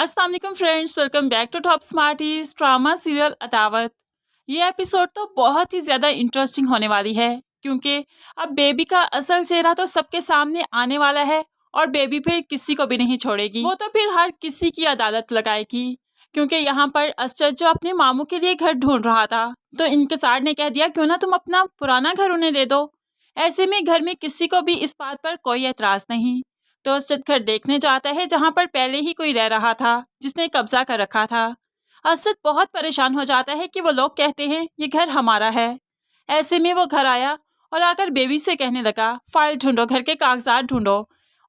अस्सलाम वालेकुम friends, welcome back to top smarties drama serial Adawat. ये एपिसोड तो बहुत ही ज़्यादा इंटरेस्टिंग होने वाली है क्योंकि अब बेबी का असल चेहरा तो सबके सामने आने वाला है और बेबी फिर किसी को भी नहीं छोड़ेगी। वो तो फिर हर किसी की अदालत लगाएगी क्योंकि यहाँ पर असद जो अपने मामू के लिए घर ढूंढ रहा था तो इंकिसार ने कह दिया क्यों ना तुम अपना पुराना घर उन्हें दे दो। ऐसे में घर में किसी को भी इस बात पर कोई एतराज़ नहीं। तो असद घर देखने जाता है जहाँ पर पहले ही कोई रह रहा था जिसने कब्जा कर रखा था। असद बहुत परेशान हो जाता है कि वो लोग कहते हैं ये घर हमारा है। ऐसे में वो घर आया और आकर बेबी से कहने लगा फाइल ढूंढो, घर के कागजात ढूंढो।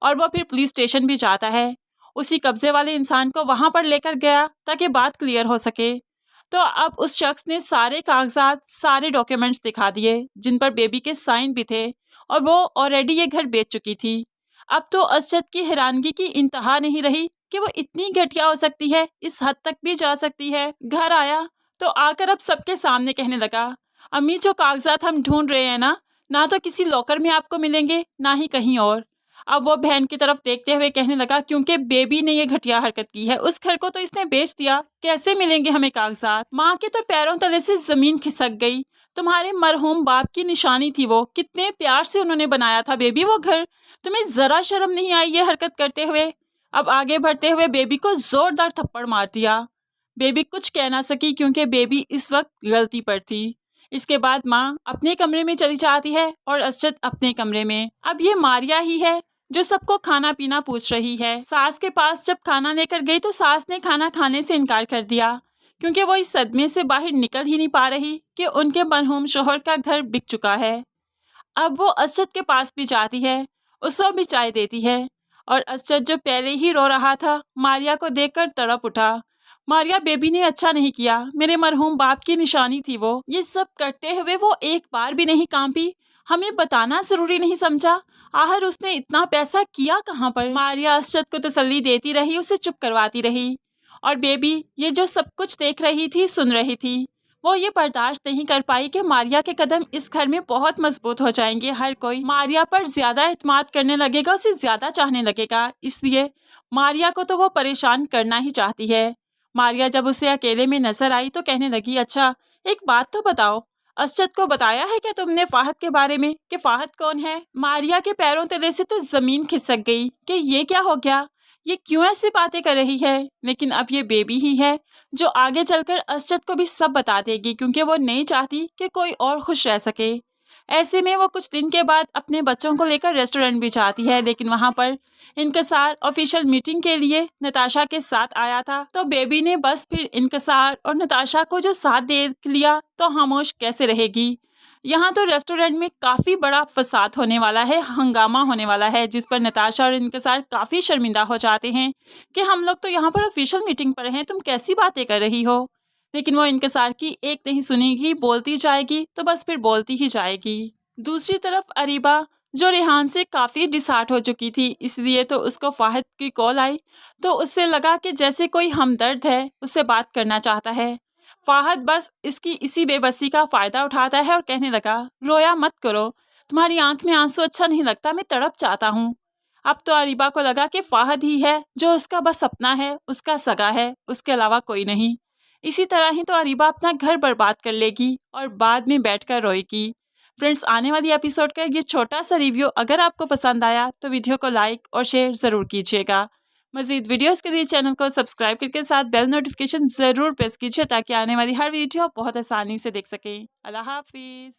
और वो फिर पुलिस स्टेशन भी जाता है। उसी कब्जे वाले इंसान को वहाँ पर लेकर गया ताकि बात क्लियर हो सके। तो अब उस शख्स ने सारे कागजात, सारे डॉक्यूमेंट्स दिखा दिए जिन पर बेबी के साइन भी थे और वो ऑलरेडी ये घर बेच चुकी थी। अब तो असद की हैरानगी की इंतहा नहीं रही कि वो इतनी घटिया हो सकती है, इस हद तक भी जा सकती है। घर आया तो आकर अब सबके सामने कहने लगा अम्मी जो कागजात हम ढूंढ रहे हैं ना तो किसी लॉकर में आपको मिलेंगे ना ही कहीं और। अब वो बहन की तरफ देखते हुए कहने लगा क्योंकि बेबी ने ये घटिया हरकत की है, उस घर को तो इसने बेच दिया, कैसे मिलेंगे हमें कागजात। माँ के तो पैरों तले से जमीन खिसक गई। तुम्हारे मरहूम बाप की निशानी थी वो, कितने प्यार से उन्होंने बनाया था बेबी वो घर, तुम्हें जरा शर्म नहीं आई ये हरकत करते हुए। अब आगे बढ़ते हुए बेबी को जोरदार थप्पड़ मार दिया। बेबी कुछ कह ना सकी क्योंकि बेबी इस वक्त गलती पर थी। इसके बाद माँ अपने कमरे में चली जाती है और असद अपने कमरे में। अब ये मारिया ही है जो सबको खाना पीना पूछ रही है। सास के पास जब खाना लेकर गई तो सास ने खाना खाने से इनकार कर दिया क्योंकि वो इस सदमे से बाहर निकल ही नहीं पा रही कि उनके मरहूम शोहर का घर बिक चुका है। अब वो असद के पास भी जाती है, उसको भी चाय देती है और असद जो पहले ही रो रहा था मारिया को देखकर तड़प उठा। मारिया बेबी ने अच्छा नहीं किया, मेरे मरहूम बाप की निशानी थी वो। ये सब करते हुए वो एक बार भी नहीं कांपी, हमें बताना जरूरी नहीं समझा, आखिर उसने इतना पैसा किया कहाँ पर। मारिया असद को तसल्ली देती रही, उसे चुप करवाती रही और बेबी ये जो सब कुछ देख रही थी, सुन रही थी। वो ये बर्दाश्त नहीं कर पाई कि मारिया के कदम इस घर में बहुत मजबूत हो जाएंगे। हर कोई मारिया पर ज्यादा एतमाद करने लगेगा, उसे ज्यादा चाहने लगेगा, इसलिए मारिया को तो वो परेशान करना ही चाहती है। मारिया जब उसे अकेले में नजर आई तो कहने लगी अच्छा एक बात तो बताओ, असद को बताया है क्या तुमने फाहद के बारे में कि फाहद कौन है। मारिया के पैरों तले से तो जमीन खिसक गई कि ये क्या हो गया, ये क्यों ऐसी बातें कर रही है। लेकिन अब ये बेबी ही है जो आगे चलकर असद को भी सब बता देगी क्योंकि वो नहीं चाहती कि कोई और खुश रह सके। ऐसे में वो कुछ दिन के बाद अपने बच्चों को लेकर रेस्टोरेंट भी जाती है, लेकिन वहाँ पर इंकिसार ऑफिशियल मीटिंग के लिए नताशा के साथ आया था। तो बेबी ने बस फिर इंकिसार और नताशा को जो साथ दे लिया तो खामोश कैसे रहेगी। यहाँ तो रेस्टोरेंट में काफ़ी बड़ा फसाद होने वाला है, हंगामा होने वाला है, जिस पर नताशा और इंकिसार काफ़ी शर्मिंदा हो जाते हैं कि हम लोग तो यहाँ पर ऑफिशियल मीटिंग पर हैं, तुम कैसी बातें कर रही हो। लेकिन वो इंकिसार की एक नहीं सुनेगी, बोलती जाएगी तो बस फिर बोलती ही जाएगी। दूसरी तरफ अरीबा जो रेहान से काफ़ी डिसहार्ट हो चुकी थी, इसलिए तो उसको फाहिद की कॉल आई तो उससे लगा कि जैसे कोई हमदर्द है उससे बात करना चाहता है। फाहद बस इसकी इसी बेबसी का फ़ायदा उठाता है और कहने लगा रोया मत करो, तुम्हारी आंख में आंसू अच्छा नहीं लगता, मैं तड़प जाता हूँ। अब तो अरीबा को लगा कि फाहद ही है जो उसका बस अपना है, उसका सगा है, उसके अलावा कोई नहीं। इसी तरह ही तो अरीबा अपना घर बर्बाद कर लेगी और बाद में बैठकर रोएगी। फ्रेंड्स, आने वाली एपिसोड का ये छोटा सा रिव्यू अगर आपको पसंद आया तो वीडियो को लाइक और शेयर ज़रूर कीजिएगा। मज़ीद वीडियोस के लिए चैनल को सब्सक्राइब करके साथ बेल नोटिफिकेशन ज़रूर प्रेस कीजिए ताकि आने वाली हर वीडियो बहुत आसानी से देख सकें। अल्लाह हाफिज़।